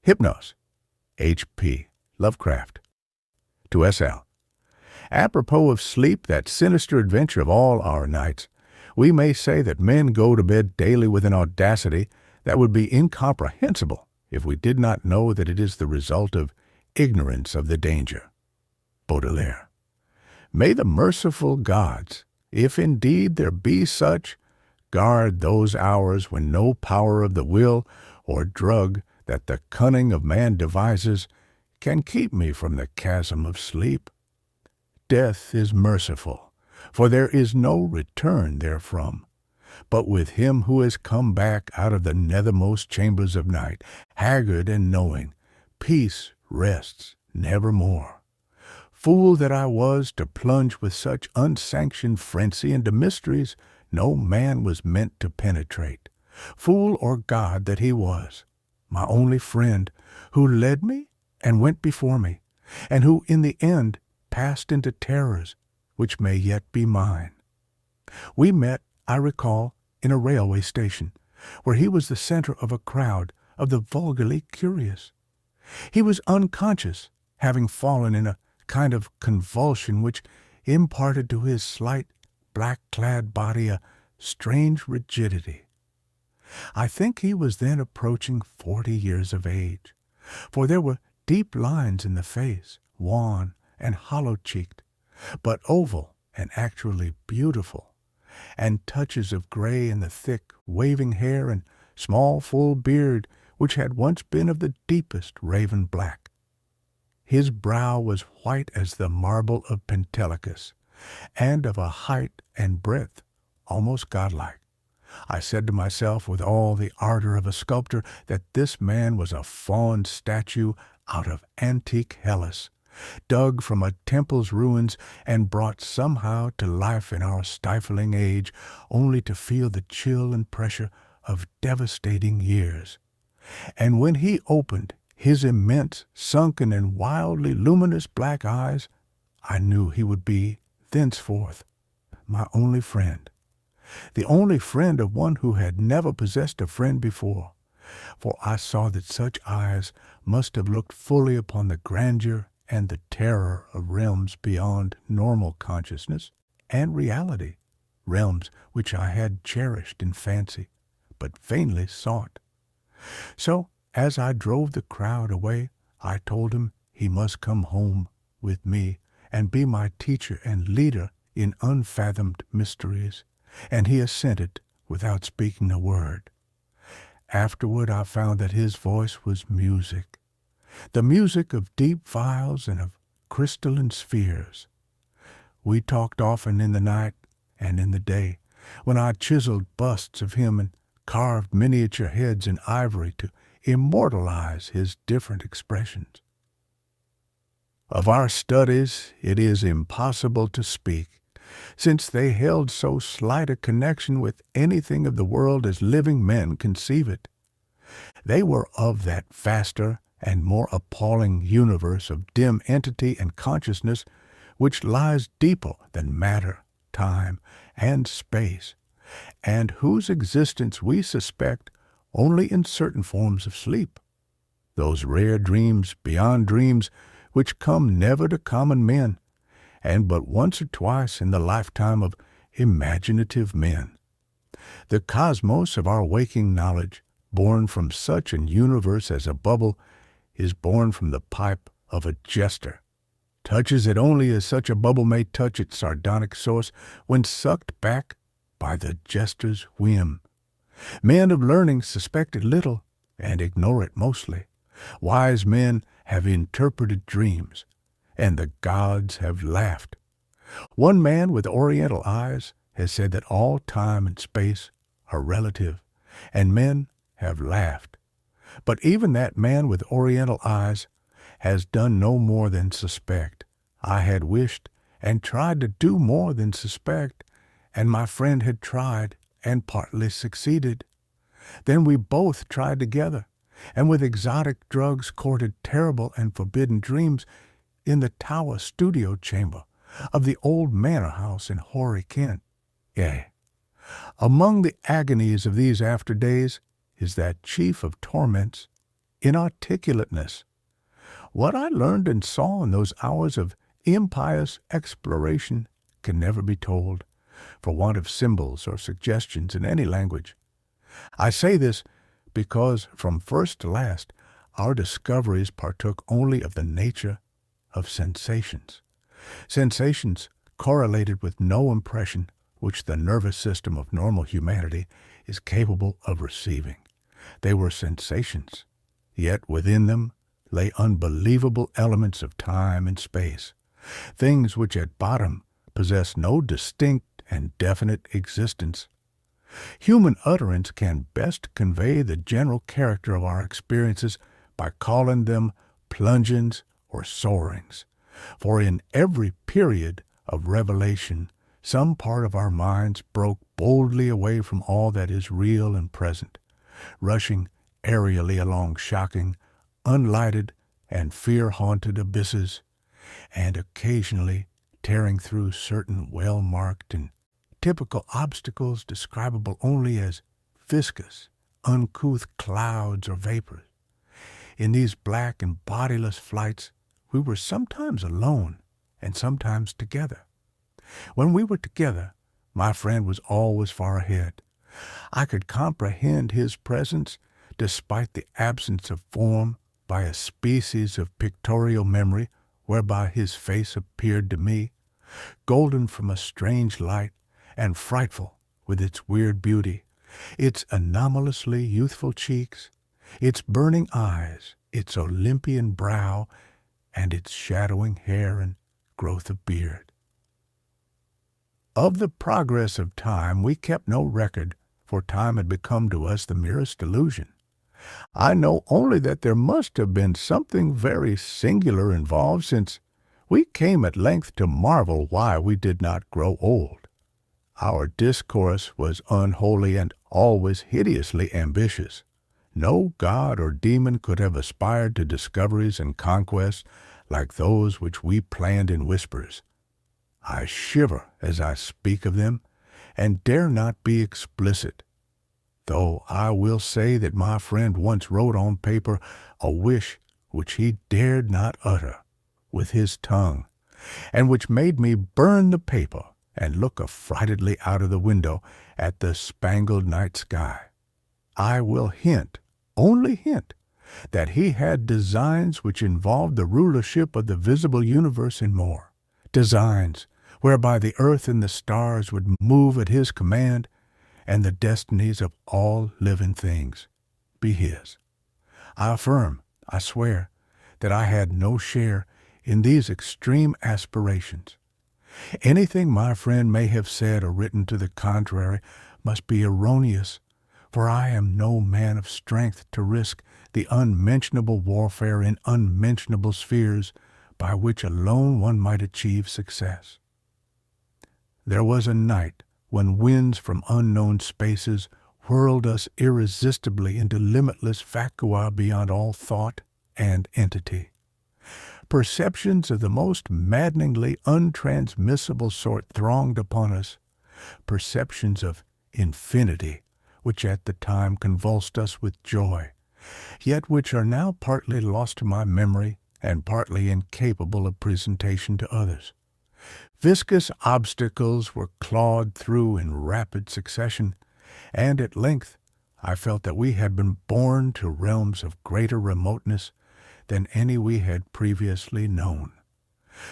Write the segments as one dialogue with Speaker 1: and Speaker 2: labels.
Speaker 1: Hypnos, H.P. Lovecraft. To S.L. Apropos of sleep, that sinister adventure of all our nights, we may say that men go to bed daily with an audacity that would be incomprehensible if we did not know that it is the result of ignorance of the danger. Baudelaire. May the merciful gods, if indeed there be such, guard those hours when no power of the will or drug that the cunning of man devises can keep me from the chasm of sleep. Death is merciful, for there is no return therefrom. But with him who has come back out of the nethermost chambers of night, haggard and knowing, peace rests nevermore. Fool that I was to plunge with such unsanctioned frenzy into mysteries no man was meant to penetrate. Fool or god that he was, my only friend, who led me and went before me, and who in the end passed into terrors which may yet be mine. We met, I recall, in a railway station, where he was the center of a crowd of the vulgarly curious. He was unconscious, having fallen in a kind of convulsion which imparted to his slight, black-clad body a strange rigidity. I think he was then approaching 40 years of age, for there were deep lines in the face, wan and hollow-cheeked, but oval and actually beautiful, and touches of gray in the thick, waving hair and small, full beard which had once been of the deepest raven black. His brow was white as the marble of Pentelicus, and of a height and breadth almost godlike. I said to myself with all the ardor of a sculptor that this man was a faun statue out of antique Hellas, dug from a temple's ruins and brought somehow to life in our stifling age, only to feel the chill and pressure of devastating years. And when he opened his immense, sunken, and wildly luminous black eyes, I knew he would be, thenceforth, my only friend, the only friend of one who had never possessed a friend before, for I saw that such eyes must have looked fully upon the grandeur and the terror of realms beyond normal consciousness and reality, realms which I had cherished in fancy, but vainly sought. So, as I drove the crowd away, I told him he must come home with me and be my teacher and leader in unfathomed mysteries, and he assented without speaking a word. Afterward I found that his voice was music, the music of deep vials and of crystalline spheres. We talked often in the night and in the day, when I chiseled busts of him and carved miniature heads in ivory to immortalize his different expressions. Of our studies it is impossible to speak, since they held so slight a connection with anything of the world as living men conceive it. They were of that vaster and more appalling universe of dim entity and consciousness which lies deeper than matter, time, and space, and whose existence we suspect only in certain forms of sleep, those rare dreams beyond dreams which come never to common men, and but once or twice in the lifetime of imaginative men. The cosmos of our waking knowledge, born from such an universe as a bubble, is born from the pipe of a jester, touches it only as such a bubble may touch its sardonic source when sucked back by the jester's whim. Men of learning suspect it little and ignore it mostly. Wise men have interpreted dreams, and the gods have laughed. One man with oriental eyes has said that all time and space are relative, and men have laughed. But even that man with oriental eyes has done no more than suspect. I had wished and tried to do more than suspect, and my friend had tried and partly succeeded. Then we both tried together, and with exotic drugs courted terrible and forbidden dreams in the tower studio chamber of the old manor house in hoary Kent. Yea, among the agonies of these after days is that chief of torments, inarticulateness. What I learned and saw in those hours of impious exploration can never be told, for want of symbols or suggestions in any language. I say this because from first to last, our discoveries partook only of the nature of sensations. Sensations correlated with no impression which the nervous system of normal humanity is capable of receiving. They were sensations, yet within them lay unbelievable elements of time and space, things which at bottom possess no distinct and definite existence. Human utterance can best convey the general character of our experiences by calling them plungings or soarings, for in every period of revelation some part of our minds broke boldly away from all that is real and present, rushing aerially along shocking, unlighted, and fear-haunted abysses, and occasionally tearing through certain well-marked and typical obstacles describable only as viscous, uncouth clouds or vapors. In these black and bodiless flights, we were sometimes alone and sometimes together. When we were together, my friend was always far ahead. I could comprehend his presence, despite the absence of form, by a species of pictorial memory whereby his face appeared to me, golden from a strange light and frightful with its weird beauty, its anomalously youthful cheeks, its burning eyes, its Olympian brow, and its shadowing hair and growth of beard. Of the progress of time we kept no record, for time had become to us the merest illusion. I know only that there must have been something very singular involved, since we came at length to marvel why we did not grow old. Our discourse was unholy and always hideously ambitious. No god or demon could have aspired to discoveries and conquests like those which we planned in whispers. I shiver as I speak of them, and dare not be explicit, though I will say that my friend once wrote on paper a wish which he dared not utter with his tongue, and which made me burn the paper and look affrightedly out of the window at the spangled night sky. I will hint, only hint, that he had designs which involved the rulership of the visible universe and more, designs whereby the earth and the stars would move at his command, and the destinies of all living things be his. I affirm, I swear, that I had no share in these extreme aspirations. Anything my friend may have said or written to the contrary must be erroneous, for I am no man of strength to risk the unmentionable warfare in unmentionable spheres by which alone one might achieve success. There was a night when winds from unknown spaces whirled us irresistibly into limitless vacua beyond all thought and entity. Perceptions of the most maddeningly untransmissible sort thronged upon us, perceptions of infinity, which at the time convulsed us with joy, yet which are now partly lost to my memory and partly incapable of presentation to others. Viscous obstacles were clawed through in rapid succession, and at length I felt that we had been borne to realms of greater remoteness than any we had previously known.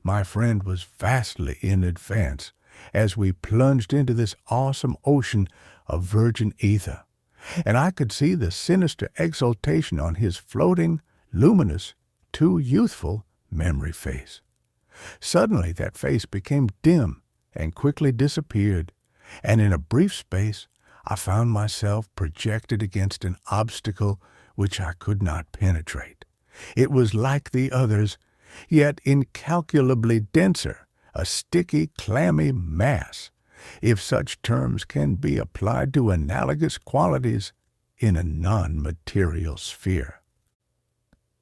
Speaker 1: My friend was vastly in advance as we plunged into this awesome ocean of virgin ether, and I could see the sinister exultation on his floating, luminous, too youthful memory face. Suddenly that face became dim and quickly disappeared, and in a brief space I found myself projected against an obstacle which I could not penetrate. It was like the others, yet incalculably denser, a sticky, clammy mass, if such terms can be applied to analogous qualities in a non-material sphere.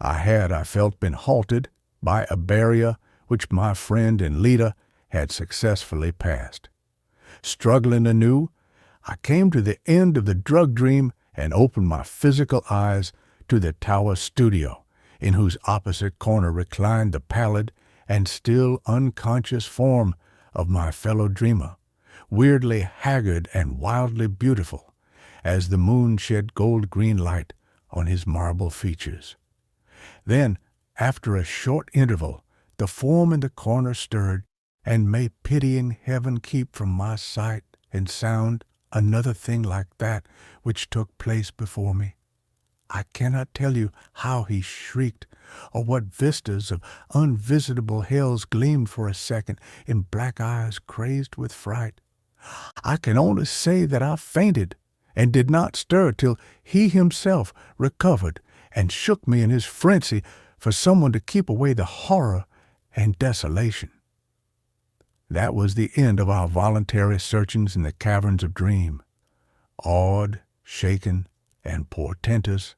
Speaker 1: I felt, been halted by a barrier which my friend and leader had successfully passed. Struggling anew, I came to the end of the drug dream and opened my physical eyes to the tower studio, in whose opposite corner reclined the pallid and still unconscious form of my fellow dreamer, weirdly haggard and wildly beautiful, as the moon shed gold-green light on his marble features. Then, after a short interval, the form in the corner stirred, and may pitying heaven keep from my sight and sound another thing like that which took place before me. I cannot tell you how he shrieked, or what vistas of unvisitable hells gleamed for a second in black eyes crazed with fright. I can only say that I fainted, and did not stir till he himself recovered and shook me in his frenzy for someone to keep away the horror and desolation. That was the end of our voluntary searchings in the caverns of dream. Awed, shaken, and portentous,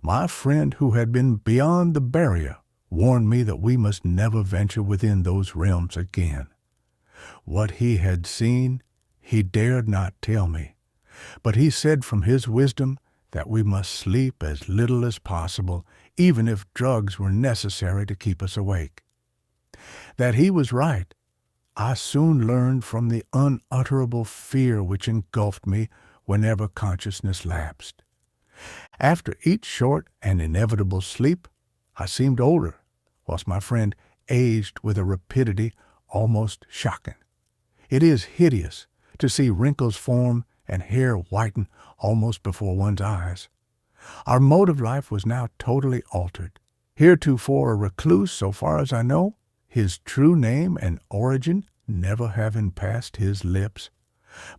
Speaker 1: my friend who had been beyond the barrier warned me that we must never venture within those realms again. What he had seen he dared not tell me, but he said from his wisdom that we must sleep as little as possible, even if drugs were necessary to keep us awake. That he was right, I soon learned from the unutterable fear which engulfed me whenever consciousness lapsed. After each short and inevitable sleep, I seemed older, whilst my friend aged with a rapidity almost shocking. It is hideous to see wrinkles form and hair whiten almost before one's eyes. Our mode of life was now totally altered. Heretofore a recluse, so far as I know, his true name and origin never having passed his lips,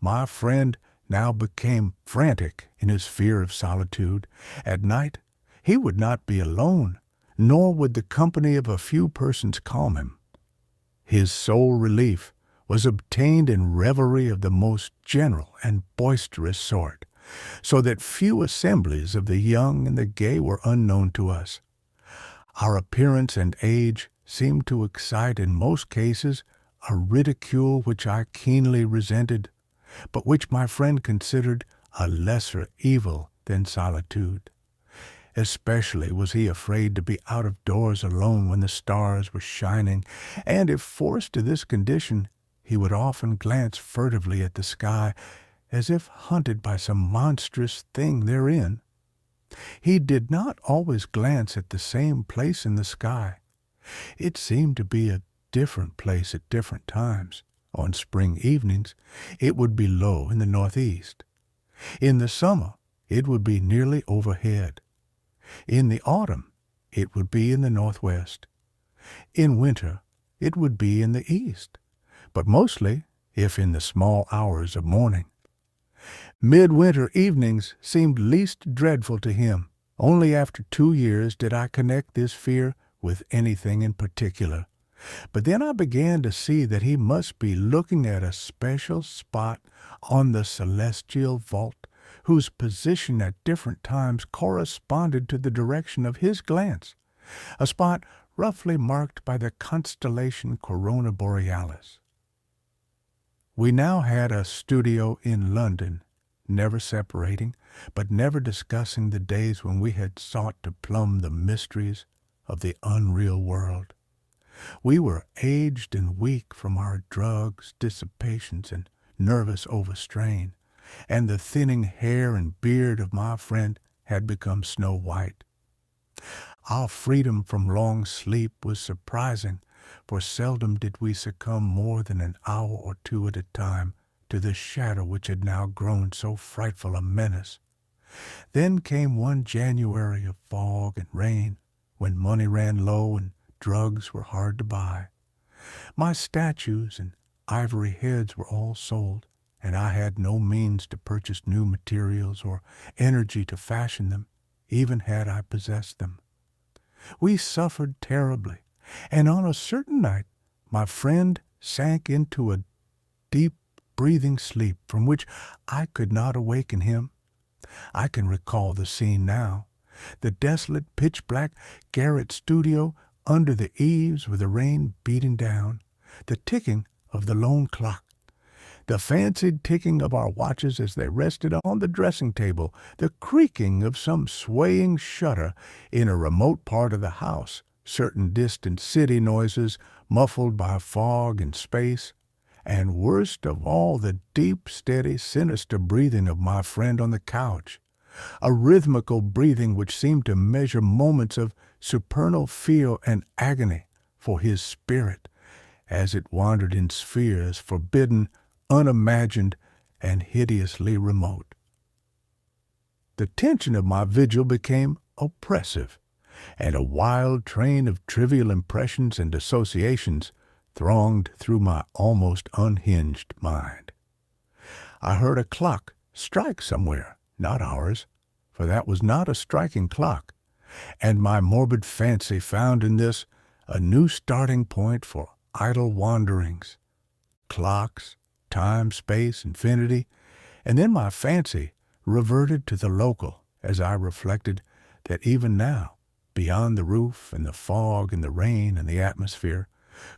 Speaker 1: my friend now became frantic in his fear of solitude. At night he would not be alone, nor would the company of a few persons calm him. His sole relief was obtained in revelry of the most general and boisterous sort, so that few assemblies of the young and the gay were unknown to us. Our appearance and age seemed to excite in most cases a ridicule which I keenly resented, but which my friend considered a lesser evil than solitude. Especially was he afraid to be out of doors alone when the stars were shining, and if forced to this condition, he would often glance furtively at the sky, as if hunted by some monstrous thing therein. He did not always glance at the same place in the sky. It seemed to be a different place at different times. On spring evenings, it would be low in the northeast. In the summer, it would be nearly overhead. In the autumn, it would be in the northwest. In winter, it would be in the east, but mostly if in the small hours of morning. Midwinter evenings seemed least dreadful to him. Only after 2 years did I connect this fear with anything in particular. But then I began to see that he must be looking at a special spot on the celestial vault, whose position at different times corresponded to the direction of his glance, a spot roughly marked by the constellation Corona Borealis. We now had a studio in London, never separating, but never discussing the days when we had sought to plumb the mysteries of the unreal world. We were aged and weak from our drugs, dissipations, and nervous overstrain, and the thinning hair and beard of my friend had become snow white. Our freedom from long sleep was surprising, for seldom did we succumb more than an hour or two at a time to the shadow which had now grown so frightful a menace. Then came one January of fog and rain, when money ran low and drugs were hard to buy. My statues and ivory heads were all sold, and I had no means to purchase new materials or energy to fashion them, even had I possessed them. We suffered terribly, and on a certain night my friend sank into a deep breathing sleep from which I could not awaken him. I can recall the scene now. The desolate, pitch-black garret studio under the eaves with the rain beating down, the ticking of the lone clock, The fancied ticking of our watches as they rested on the dressing table, the creaking of some swaying shutter in a remote part of the house, certain distant city noises muffled by fog and space, and worst of all, the deep, steady, sinister breathing of my friend on the couch, a rhythmical breathing which seemed to measure moments of supernal fear and agony for his spirit as it wandered in spheres forbidden, unimagined, and hideously remote. The tension of my vigil became oppressive, and a wild train of trivial impressions and associations thronged through my almost unhinged mind. I heard a clock strike somewhere, not ours, for that was not a striking clock, and my morbid fancy found in this a new starting point for idle wanderings. Clocks, time, space, infinity, and then my fancy reverted to the local as I reflected that even now, beyond the roof and the fog and the rain and the atmosphere,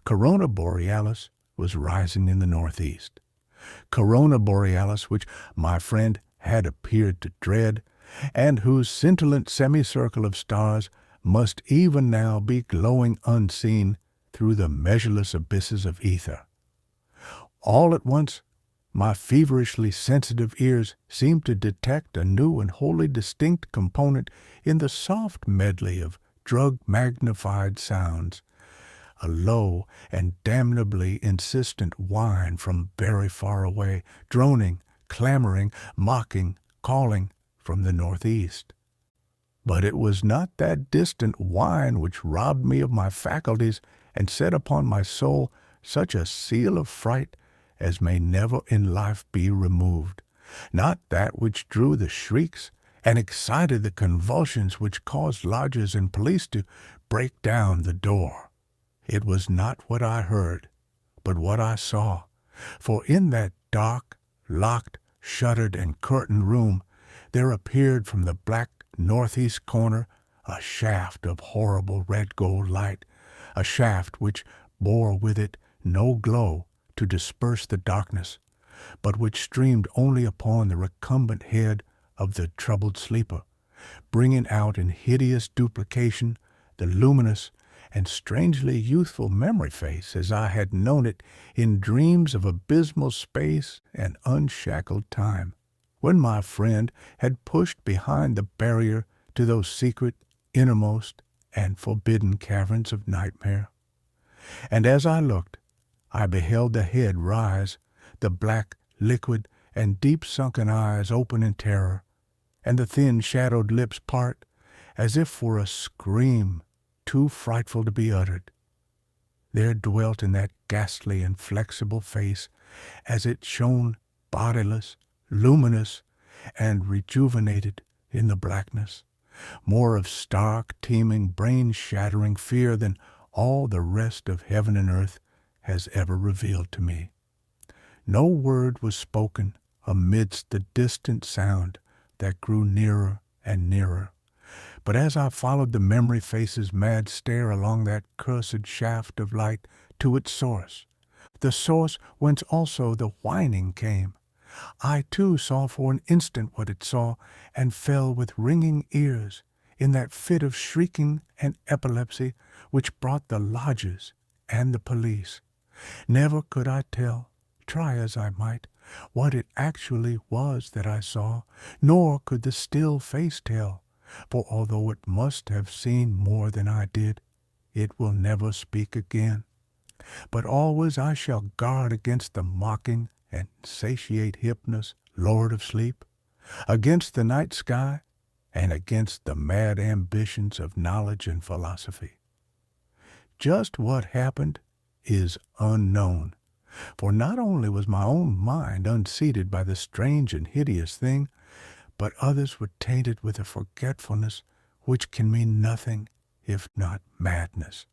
Speaker 1: Corona Borealis was rising in the northeast. Corona Borealis, which my friend had appeared to dread, and whose scintillant semicircle of stars must even now be glowing unseen through the measureless abysses of ether. All at once, my feverishly sensitive ears seemed to detect a new and wholly distinct component in the soft medley of drug-magnified sounds, a low and damnably insistent whine from very far away, droning, clamoring, mocking, calling from the northeast. But it was not that distant whine which robbed me of my faculties and set upon my soul such a seal of fright as may never in life be removed, not that which drew the shrieks and excited the convulsions which caused lodgers and police to break down the door. It was not what I heard, but what I saw, for in that dark, locked, shuttered, and curtained room there appeared from the black northeast corner a shaft of horrible red-gold light, a shaft which bore with it no glow to disperse the darkness, but which streamed only upon the recumbent head of the troubled sleeper, bringing out in hideous duplication the luminous and strangely youthful memory face as I had known it in dreams of abysmal space and unshackled time, when my friend had pushed behind the barrier to those secret, innermost, and forbidden caverns of nightmare. And as I looked, I beheld the head rise, the black, liquid, and deep-sunken eyes open in terror, and the thin, shadowed lips part, as if for a scream too frightful to be uttered. There dwelt in that ghastly and flexible face, as it shone bodiless, luminous, and rejuvenated in the blackness, more of stark, teeming, brain-shattering fear than all the rest of heaven and earth has ever revealed to me. No word was spoken amidst the distant sound that grew nearer and nearer. But as I followed the memory face's mad stare along that cursed shaft of light to its source, the source whence also the whining came, I too saw for an instant what it saw, and fell with ringing ears in that fit of shrieking and epilepsy which brought the lodgers and the police. Never could I tell, try as I might, what it actually was that I saw, nor could the still face tell, for although it must have seen more than I did, it will never speak again. But always I shall guard against the mocking and satiate Hypnos, lord of sleep, against the night sky, and against the mad ambitions of knowledge and philosophy. Just what happened is unknown, for not only was my own mind unseated by the strange and hideous thing, but others were tainted with a forgetfulness which can mean nothing if not madness.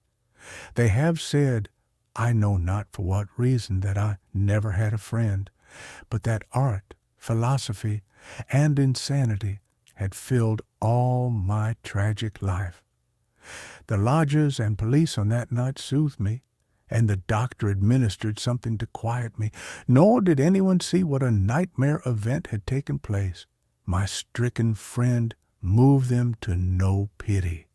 Speaker 1: They have said, I know not for what reason, that I never had a friend, but that art, philosophy, and insanity had filled all my tragic life. The lodgers and police on that night soothed me, and the doctor administered something to quiet me, nor did anyone see what a nightmare event had taken place. My stricken friend moved them to no pity,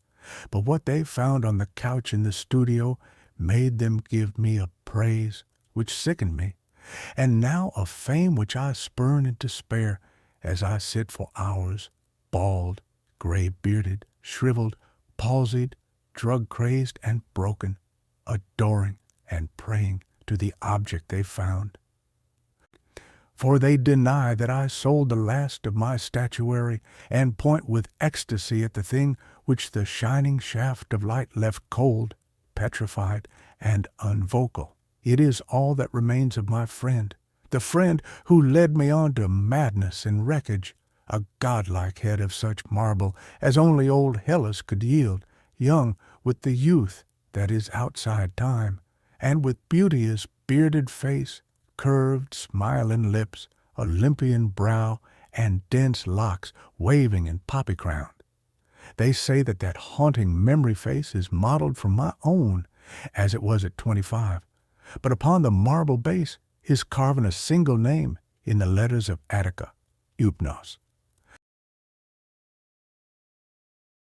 Speaker 1: but what they found on the couch in the studio made them give me a praise which sickened me, and now a fame which I spurn and despair as I sit for hours, bald, gray-bearded, shriveled, palsied, drug-crazed, and broken, adoring and praying to the object they found. For they deny that I sold the last of my statuary, and point with ecstasy at the thing which the shining shaft of light left cold, petrified, and unvocal. It is all that remains of my friend, the friend who led me on to madness and wreckage, a godlike head of such marble as only old Hellas could yield, young with the youth that is outside time, and with beauteous bearded face, curved, smiling lips, Olympian brow, and dense locks waving and poppy-crowned. They say that that haunting memory face is modeled from my own, as it was at 25, but upon the marble base is carven a single name in the letters of Attica, Hypnos.